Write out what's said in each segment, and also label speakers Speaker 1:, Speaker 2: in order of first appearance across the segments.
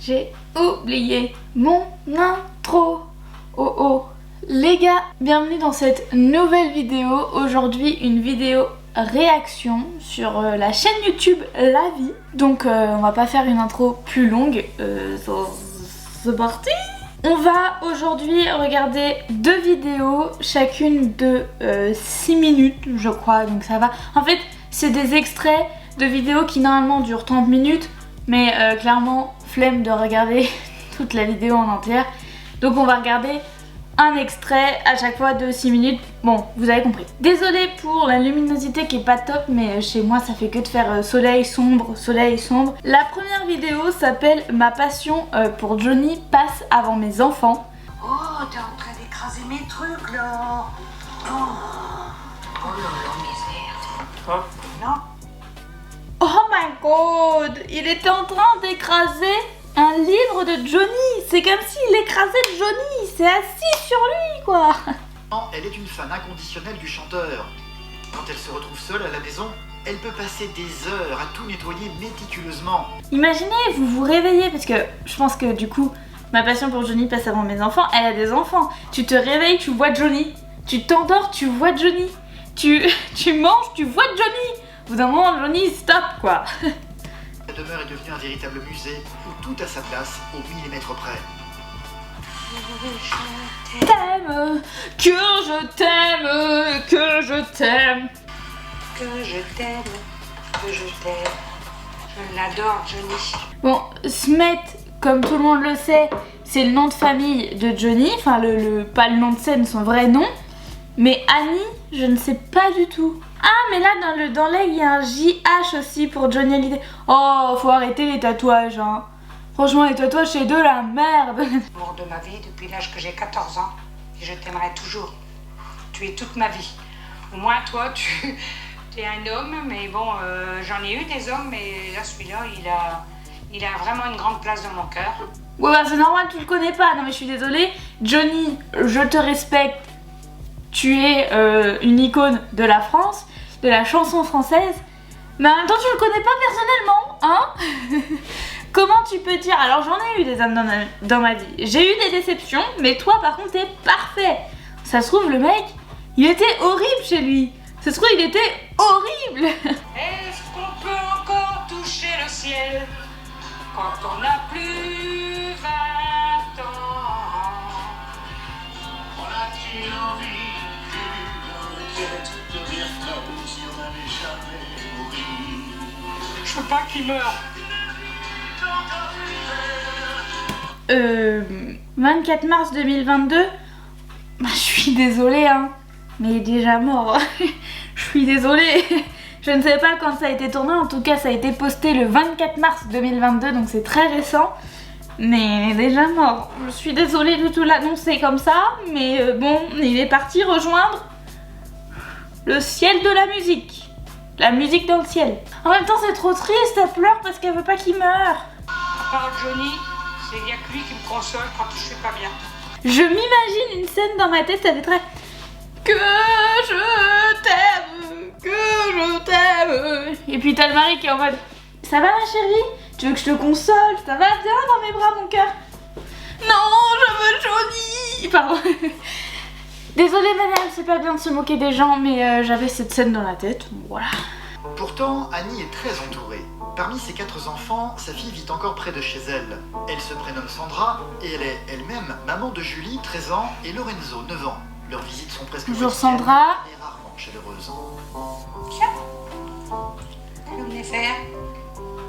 Speaker 1: j'ai oublié mon intro. Oh oh. Les gars, bienvenue dans cette nouvelle vidéo. Aujourd'hui, une vidéo réaction sur la chaîne YouTube La Vie. Donc on va pas faire une intro plus longue. C'est parti. On va aujourd'hui regarder deux vidéos, chacune de 6 minutes je crois, donc ça va. En fait c'est des extraits de vidéos qui normalement durent 30 minutes, mais clairement flemme de regarder toute la vidéo en entière. Donc on va regarder un extrait à chaque fois de 6 minutes. Bon, vous avez compris. Désolée pour la luminosité qui est pas top, mais chez moi ça fait que de faire soleil sombre, soleil sombre. La première vidéo s'appelle Ma passion pour Johnny passe avant mes enfants.
Speaker 2: Oh, t'es en train d'écraser mes trucs là. Oh là, misère. Non.
Speaker 1: Oh my god, il était en train d'écraser un livre de Johnny. C'est comme s'il écrasait Johnny. C'est assis sur lui quoi.
Speaker 3: Elle est une fan inconditionnelle du chanteur. Quand elle se retrouve seule à la maison, elle peut passer des heures à tout nettoyer méticuleusement.
Speaker 1: Imaginez, vous vous réveillez, parce que je pense que du coup, ma passion pour Johnny passe avant mes enfants. Elle a des enfants. Tu te réveilles, tu vois Johnny. Tu t'endors, tu vois Johnny. Tu manges, tu vois Johnny. Au bout d'un moment, Johnny, stop quoi.
Speaker 3: La demeure est devenue un véritable musée où tout a sa place au millimètre près.
Speaker 1: T'aime, que je t'aime, que je t'aime.
Speaker 2: Que je t'aime, que je t'aime. Je l'adore, Johnny.
Speaker 1: Bon, Smet, comme tout le monde le sait, c'est le nom de famille de Johnny. Enfin, pas le nom de scène, son vrai nom. Mais Annie, je ne sais pas du tout. Ah, mais là, dans l'œil, il y a un JH aussi pour Johnny Hallyday. Oh, faut arrêter les tatouages, hein. Franchement, les tatouages, c'est de la merde.
Speaker 2: L'amour de ma vie depuis l'âge que j'ai 14 ans. Et je t'aimerai toujours. Tu es toute ma vie. Au moins, toi, tu es un homme. Mais bon, j'en ai eu des hommes. Mais là, celui-là, il a vraiment une grande place dans mon cœur.
Speaker 1: Ouais, bah c'est normal, tu le connais pas. Non, mais je suis désolée. Johnny, je te respecte. Tu es une icône de la France, de la chanson française. Mais en même temps, tu le connais pas personnellement, hein. Comment tu peux dire? Alors j'en ai eu des hommes dans ma vie. J'ai eu des déceptions, mais toi par contre t'es parfait. Ça se trouve le mec, il était horrible chez lui. Ça se trouve il était horrible.
Speaker 2: Est-ce qu'on peut encore toucher le ciel quand on n'a plus 20 ans?
Speaker 4: On a-t-il envie peut-être de rire comme si on n'avait jamais mouru?
Speaker 2: Je veux pas qu'il meure.
Speaker 1: 24 mars 2022. Bah, je suis désolée hein, mais il est déjà mort. Je suis désolée. Je ne sais pas quand ça a été tourné, en tout cas ça a été posté le 24 mars 2022, donc c'est très récent. Mais il est déjà mort. Je suis désolée de tout l'annoncer comme ça, mais bon, il est parti rejoindre le ciel de la musique. La musique dans le ciel. En même temps c'est trop triste, elle pleure parce qu'elle veut pas qu'il meure.
Speaker 2: À part Johnny, il n'y a que lui qui me console quand je suis pas bien.
Speaker 1: Je m'imagine une scène dans ma tête, ça fait très... Que je t'aime, que je t'aime. Et puis t'as le mari qui est en mode... Ça va ma chérie? Tu veux que je te console? Ça va bien dans mes bras mon cœur? Non, je veux Johnny. Pardon. Désolée madame, c'est pas bien de se moquer des gens, mais j'avais cette scène dans la tête, voilà.
Speaker 3: Pourtant, Annie est très entourée. Parmi ses 4 enfants, sa fille vit encore près de chez elle. Elle se prénomme Sandra et elle est elle-même maman de Julie, 13 ans, et Lorenzo, 9 ans. Leurs visites sont presque
Speaker 1: Bonjour
Speaker 3: quotidiennes
Speaker 1: Sandra.
Speaker 3: et rarement chaleureuses.
Speaker 2: Tiens, que vous venez faire?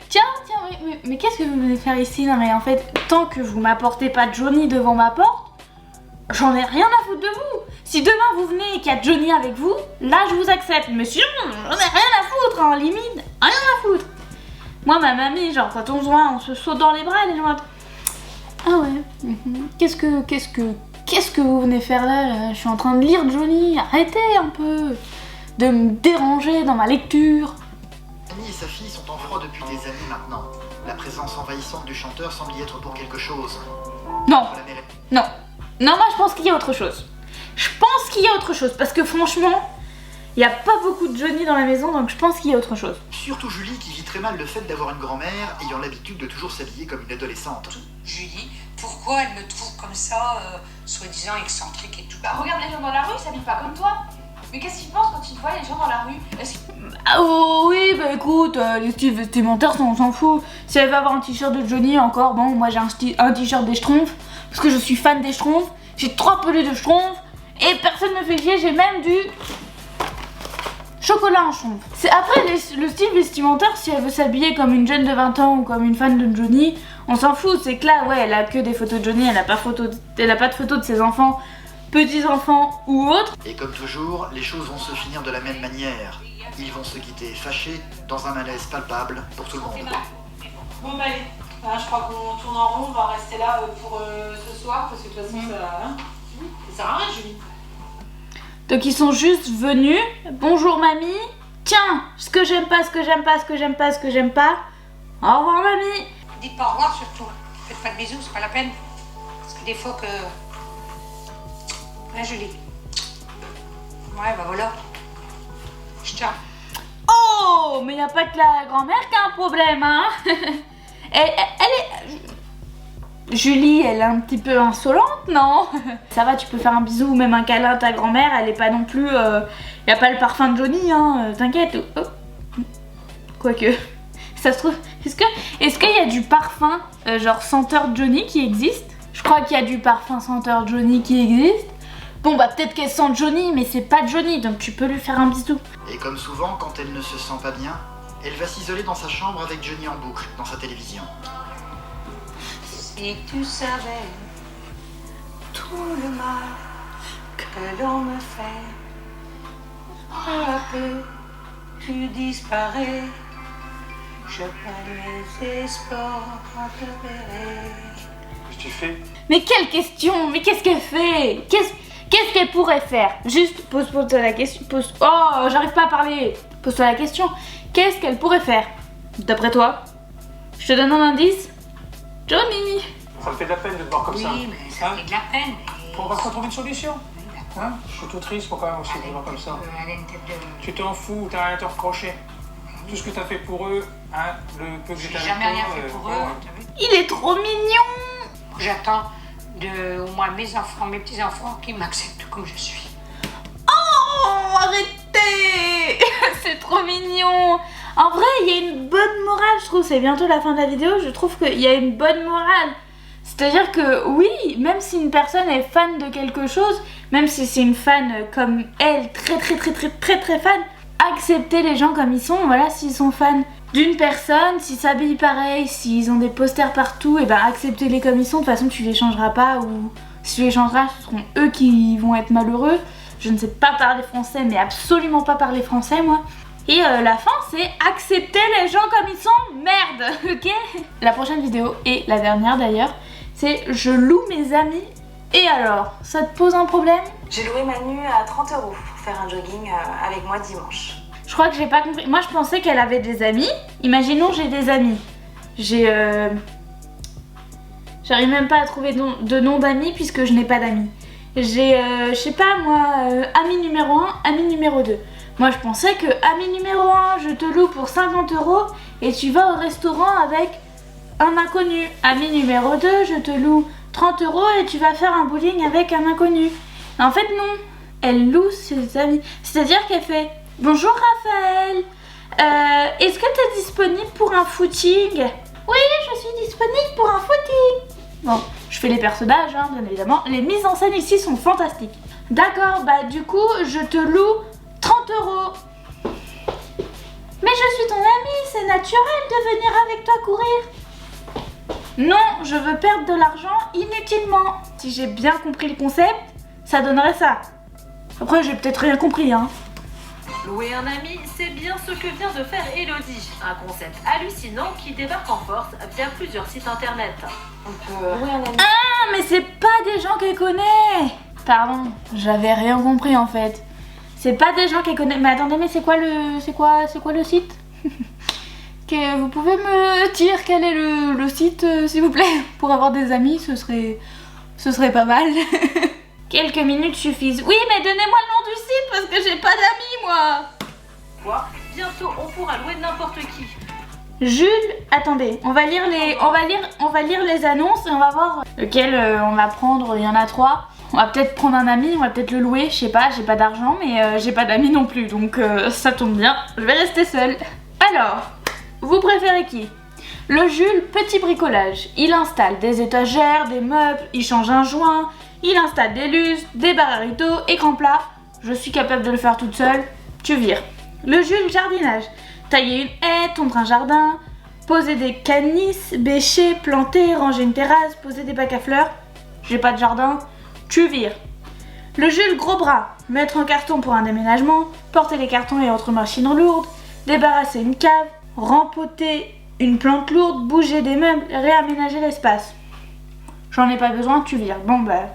Speaker 1: Tiens, mais qu'est-ce que vous venez faire ici? Non mais en fait, tant que vous m'apportez pas Johnny devant ma porte, j'en ai rien à foutre de vous. Si demain vous venez et qu'il y a Johnny avec vous, là je vous accepte. Mais sinon, j'en ai rien à foutre, hein, limite, rien à foutre. Moi, ma mamie, genre quand on se voit, on se saute dans les bras, elle est genre... Ah ouais, qu'est-ce que vous venez faire là? Je suis en train de lire Johnny, arrêtez un peu de me déranger dans ma lecture.
Speaker 3: Annie et sa fille sont en froid depuis des années maintenant. La présence envahissante du chanteur semble y être pour quelque chose.
Speaker 1: Non,
Speaker 3: La mère est-
Speaker 1: non, moi je pense qu'il y a autre chose. Je pense qu'il y a autre chose, parce que franchement, Il n'y a pas beaucoup de Johnny dans la maison, donc je pense qu'il y a autre chose.
Speaker 3: Surtout Julie qui vit très mal le fait d'avoir une grand-mère ayant l'habitude de toujours s'habiller comme une adolescente.
Speaker 2: Julie, pourquoi elle me trouve comme ça, soi-disant excentrique et tout?
Speaker 5: Bah regarde les gens dans la rue, ils s'habillent pas comme toi. Mais qu'est-ce qu'ils pensent quand ils voient les gens dans la rue?
Speaker 1: Ah oh, oui, bah écoute, les styles vestimentaires, on s'en fout. Si elle veut avoir un t-shirt de Johnny, encore, bon, moi j'ai un t-shirt des Schtroumpfs, parce que je suis fan des Schtroumpfs. J'ai 3 peluches de Schtroumpfs, et personne me fait chier, j'ai même du chocolat en Schtroumpf. C'est après le style vestimentaire, si elle veut s'habiller comme une jeune de 20 ans ou comme une fan de Johnny, on s'en fout. C'est que là, ouais, elle a que des photos de Johnny, elle a pas de photos de ses enfants, petits-enfants ou autres.
Speaker 3: Et comme toujours, les choses vont se finir de la même manière. Ils vont se quitter fâchés, dans un malaise palpable pour tout le monde.
Speaker 5: Bon bah allez, je crois qu'on tourne en rond, on va rester là pour ce soir, parce que de toute façon ça sert à rien Julie.
Speaker 1: Donc ils sont juste venus, bonjour mamie, tiens, ce que j'aime pas, ce que j'aime pas, ce que j'aime pas, ce que j'aime pas, au revoir mamie.
Speaker 2: Dites pas au revoir surtout, faites pas de bisous, c'est pas la peine. Parce que des fois que... Hein Julie? Ouais bah voilà. Je tiens.
Speaker 1: Oh, mais y a pas que la grand-mère qui a un problème, hein. elle est... Julie, elle est un petit peu insolente, non? Ça va, tu peux faire un bisou ou même un câlin à ta grand-mère, elle est pas non plus... y a pas le parfum de Johnny, hein, t'inquiète. Oh. Quoique, ça se trouve... Est-ce qu'il y a du parfum, genre senteur Johnny qui existe? Je crois qu'il y a du parfum senteur Johnny qui existe. Bon bah peut-être qu'elle sent Johnny, mais c'est pas Johnny, donc tu peux lui faire un bisou.
Speaker 3: Et comme souvent, quand elle ne se sent pas bien, elle va s'isoler dans sa chambre avec Johnny en boucle, dans sa télévision.
Speaker 2: Si tu savais tout le mal que l'on me fait, peu à peu tu disparais, je perds mes espoirs à te verrer.
Speaker 4: Qu'est-ce que tu fais?
Speaker 1: Mais quelle question? Mais qu'est-ce qu'elle fait? Qu'est-ce qu'elle pourrait faire? Juste pose-toi la question. Oh, j'arrive pas à parler. Pose-toi la question. Qu'est-ce qu'elle pourrait faire? D'après toi? Je te donne un indice. Johnny.
Speaker 4: Ça me fait de la peine de te voir comme ça.
Speaker 2: Oui, mais ça fait de la peine.
Speaker 4: On va trouver une solution.
Speaker 2: Oui, d'accord.
Speaker 4: Hein? Je suis tout triste pour quand même aussi de te voir comme ça.
Speaker 2: Elle a une tête de...
Speaker 4: Tu t'en fous, t'as rien à te reprocher. Tout ce que t'as fait pour eux, hein, le peu que
Speaker 2: J'ai
Speaker 4: j'étais avec
Speaker 2: jamais rien
Speaker 4: toi,
Speaker 2: fait pour eux, t'as vu?
Speaker 1: Il est trop mignon.
Speaker 2: J'attends au moins mes enfants, mes petits-enfants qui m'acceptent comme je suis.
Speaker 1: Oh, arrêtez. C'est trop mignon. En vrai, il y a une bonne morale, je trouve. C'est bientôt la fin de la vidéo. Je trouve qu'il y a une bonne morale. C'est-à-dire que oui, même si une personne est fan de quelque chose, même si c'est une fan comme elle, très fan, accepter les gens comme ils sont. Voilà, s'ils sont fans d'une personne, s'ils s'habillent pareil, s'ils ont des posters partout, et ben acceptez-les comme ils sont. De toute façon, tu les changeras pas, ou si tu les changeras, ce seront eux qui vont être malheureux. Je ne sais pas parler français, mais absolument pas parler français, moi. Et la fin, c'est accepter les gens comme ils sont, merde, ok? La prochaine vidéo, et la dernière d'ailleurs, c'est je loue mes amis. Et alors, ça te pose un problème?
Speaker 6: J'ai loué Manu à 30 € pour faire un jogging avec moi dimanche.
Speaker 1: Je crois que j'ai pas compris. Moi, je pensais qu'elle avait des amis. Imaginons, j'ai des amis. J'arrive même pas à trouver de nom d'amis puisque je n'ai pas d'amis. J'ai, je sais pas moi, ami numéro 1, ami numéro 2. Moi, je pensais que ami numéro 1, je te loue pour 50 € et tu vas au restaurant avec un inconnu. Ami numéro 2, je te loue 30 € et tu vas faire un bowling avec un inconnu. En fait, non. Elle loue ses amis. C'est-à-dire qu'elle fait « Bonjour Raphaël, est-ce que tu es disponible pour un footing ?»« Oui, je suis disponible pour un footing. » Bon, je fais les personnages, hein, bien évidemment. Les mises en scène ici sont fantastiques. D'accord, bah du coup, je te loue 30 €. Mais je suis ton amie, c'est naturel de venir avec toi courir. Non, je veux perdre de l'argent inutilement. Si j'ai bien compris le concept, ça donnerait ça. Après, j'ai peut-être rien compris, hein.
Speaker 7: Louer un ami, c'est bien ce que vient de faire Elodie. Un concept hallucinant qui débarque en force via plusieurs sites internet.
Speaker 6: On peut louer un ami.
Speaker 1: Ah, mais c'est pas des gens qu'elle connaît. Pardon, j'avais rien compris en fait. C'est pas des gens qu'elle connaît. Mais attendez, mais c'est quoi le site? Que vous pouvez me dire quel est le site, s'il vous plaît? Pour avoir des amis, ce serait pas mal. Quelques minutes suffisent. Oui, mais donnez-moi le nom du site parce que j'ai pas d'amis, moi.
Speaker 7: Quoi? Bientôt, on pourra louer n'importe qui.
Speaker 1: Jules, attendez, on va lire les annonces et on va voir lequel on va prendre. Il y en a 3. On va peut-être prendre un ami, on va peut-être le louer, je sais pas, j'ai pas d'argent mais j'ai pas d'amis non plus donc ça tombe bien, je vais rester seule. Alors, vous préférez qui? Le Jules, petit bricolage. Il installe des étagères, des meubles, il change un joint, il installe des lustres, des barres à rideaux, écran plat. Je suis capable de le faire toute seule, tu vires. Le Jules, jardinage. Tailler une haie, tondre un jardin, poser des canisses, bêcher, planter, ranger une terrasse, poser des bacs à fleurs. J'ai pas de jardin, tu vires. Le Jules, gros bras. Mettre en carton pour un déménagement, porter les cartons et autres machines lourdes, débarrasser une cave, rempoter une plante lourde, bouger des meubles, réaménager l'espace. J'en ai pas besoin, tu vires. Bon bah,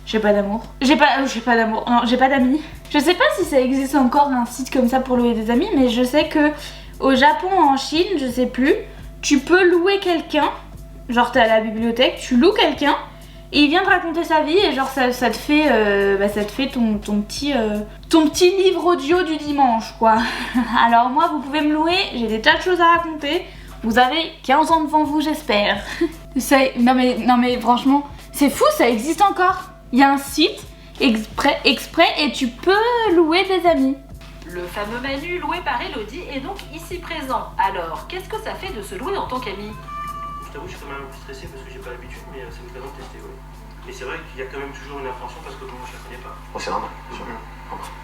Speaker 1: j'ai pas d'amour. J'ai pas d'amour, non, j'ai pas d'amis. Je sais pas si ça existe encore un site comme ça pour louer des amis, mais je sais que au Japon, en Chine, je sais plus, tu peux louer quelqu'un. Genre t'es à la bibliothèque, tu loues quelqu'un et il vient te raconter sa vie et genre ça te fait, ton petit livre audio du dimanche quoi. Alors moi vous pouvez me louer, j'ai des tas de choses à raconter. Vous avez 15 ans devant vous j'espère. Non mais franchement, c'est fou, ça existe encore. Il y a un site exprès et tu peux louer des amis.
Speaker 7: Le fameux Manu loué par Elodie est donc ici présent. Alors, qu'est-ce que ça fait de se louer en tant qu'ami?
Speaker 8: Je t'avoue, je suis quand même un peu stressé parce que j'ai pas l'habitude, mais c'est l'occasion de tester, oui. Mais c'est vrai qu'il y a quand même toujours une appréhension parce que moi je la connais pas.
Speaker 9: Bon, c'est normal.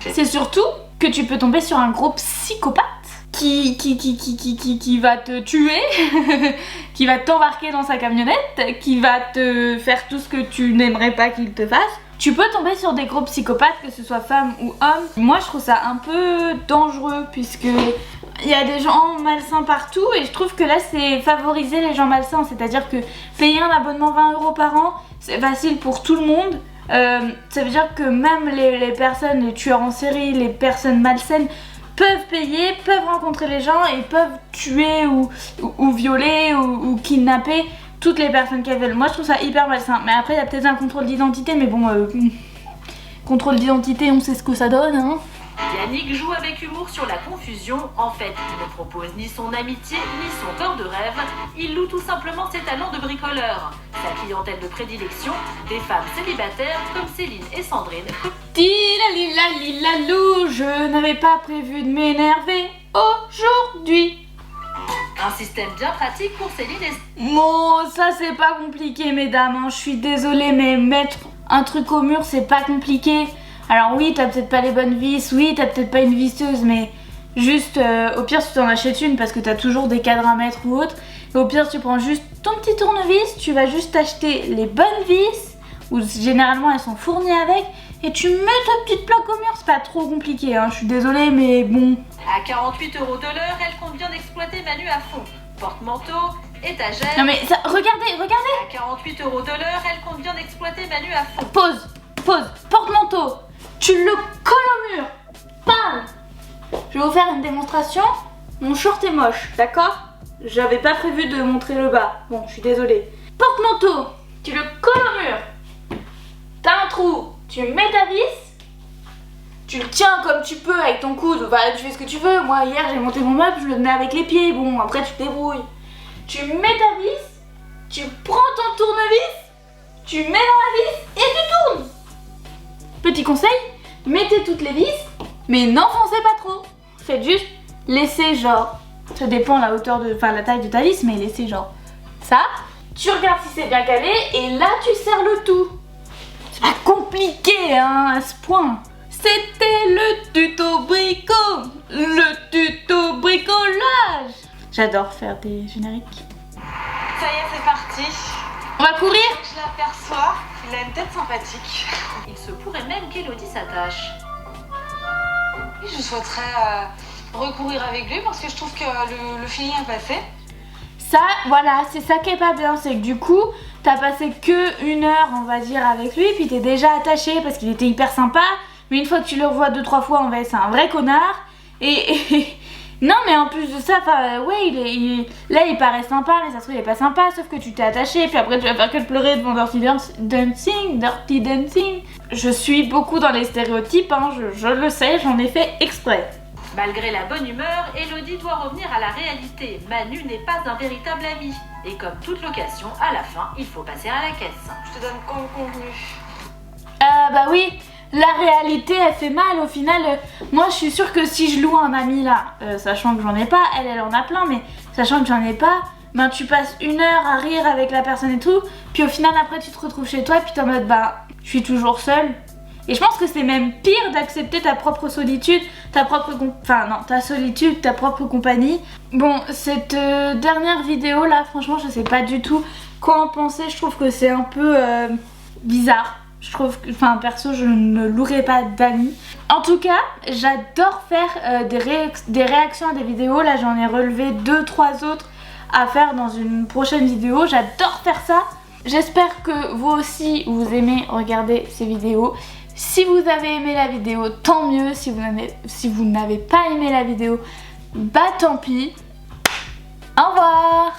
Speaker 1: C'est surtout que tu peux tomber sur un gros psychopathe qui va te tuer, qui va t'embarquer dans sa camionnette, qui va te faire tout ce que tu n'aimerais pas qu'il te fasse. Tu peux tomber sur des gros psychopathes, que ce soit femme ou homme. Moi je trouve ça un peu dangereux puisque il y a des gens malsains partout et je trouve que là c'est favoriser les gens malsains. C'est-à-dire que payer un abonnement 20 € par an, c'est facile pour tout le monde. Ça veut dire que même les personnes, les tueurs en série, les personnes malsaines peuvent payer, peuvent rencontrer les gens et peuvent tuer ou violer ou kidnapper toutes les personnes qu'elles veulent. Moi je trouve ça hyper malsain. Mais après il y a peut-être un contrôle d'identité, mais bon, contrôle d'identité on sait ce que ça donne hein.
Speaker 7: Yannick joue avec humour sur la confusion. En fait, il ne propose ni son amitié ni son corps de rêve. Il loue tout simplement ses talents de bricoleur. Sa clientèle de prédilection, des femmes célibataires comme Céline et Sandrine.
Speaker 1: Tilalilalilou, je n'avais pas prévu de m'énerver aujourd'hui.
Speaker 7: Un système bien pratique pour Céline et...
Speaker 1: Bon, ça c'est pas compliqué mesdames, hein. Je suis désolée mais mettre un truc au mur c'est pas compliqué. Alors oui, t'as peut-être pas les bonnes vis, oui, t'as peut-être pas une visseuse, mais juste, au pire, tu t'en achètes une parce que t'as toujours des cadres à mettre ou autre. Et au pire, tu prends juste ton petit tournevis, tu vas juste acheter les bonnes vis, ou généralement elles sont fournies avec, et tu mets ta petite plaque au mur, c'est pas trop compliqué, hein, je suis désolée, mais bon.
Speaker 7: À 48 € de l'heure, elle compte bien d'exploiter Manu à fond. Porte-manteau, étagère...
Speaker 1: Non mais ça, regardez.
Speaker 7: À 48 € de l'heure, elle compte bien d'exploiter Manu à fond.
Speaker 1: Pause, porte-manteau. Tu le colles au mur. Parle. Je vais vous faire une démonstration. Mon short est moche, d'accord? J'avais pas prévu de montrer le bas. Bon, je suis désolée. Porte-manteau. Tu le colles au mur. T'as un trou. Tu mets ta vis. Tu le tiens comme tu peux avec ton coude. Enfin, tu fais ce que tu veux. Moi, hier, j'ai monté mon meuble, je le tenais avec les pieds. Bon, après, tu te débrouilles. Tu mets ta vis. Tu prends ton tournevis. Tu mets dans la vis et tu tournes. Petit conseil, mettez toutes les vis, mais n'enfoncez pas trop. Faites juste laisser genre, ça dépend la hauteur de, enfin la taille de ta vis, mais laissez genre ça. Tu regardes si c'est bien calé et là tu serres le tout. C'est pas compliqué hein, à ce point. C'était le tuto bricolage. J'adore faire des génériques.
Speaker 6: Ça y est, c'est parti.
Speaker 1: On va courir.
Speaker 6: Je l'aperçois, il a une tête sympathique.
Speaker 7: Il se pourrait même qu'Elodie s'attache.
Speaker 6: Oui, je souhaiterais recourir avec lui parce que je trouve que le feeling est passé.
Speaker 1: Ça, voilà, c'est ça qui est pas bien, c'est que du coup, t'as passé que 1 heure, on va dire, avec lui, puis t'es déjà attaché parce qu'il était hyper sympa, mais une fois que tu le revois 2-3 fois, en fait, c'est un vrai connard, et Non mais en plus de ça, enfin ouais, là il paraît sympa, mais ça se trouve il est pas sympa, sauf que tu t'es attaché, puis après tu vas faire que de pleurer devant Dirty Dancing. Je suis beaucoup dans les stéréotypes, hein, je le sais, j'en ai fait exprès.
Speaker 7: Malgré la bonne humeur, Elodie doit revenir à la réalité. Manu n'est pas un véritable ami. Et comme toute location, à la fin, il faut passer à la caisse.
Speaker 6: Je te donne comme contenu.
Speaker 1: Bah oui, la réalité elle fait mal au final. Moi je suis sûre que si je loue un ami là, sachant que j'en ai pas, elle en a plein, mais sachant que j'en ai pas, ben tu passes 1 heure à rire avec la personne et tout, puis au final après tu te retrouves chez toi et puis t'es en mode bah je suis toujours seule. Et je pense que c'est même pire d'accepter ta propre solitude, ta solitude, ta propre compagnie. Bon, cette dernière vidéo là, franchement je sais pas du tout quoi en penser, je trouve que c'est un peu bizarre. Je trouve que, enfin perso, je ne louerai pas d'amis. En tout cas, j'adore faire des réactions à des vidéos. Là, j'en ai relevé 2-3 autres à faire dans une prochaine vidéo. J'adore faire ça. J'espère que vous aussi, vous aimez regarder ces vidéos. Si vous avez aimé la vidéo, tant mieux. Si vous n'avez pas aimé la vidéo, bah tant pis. Au revoir.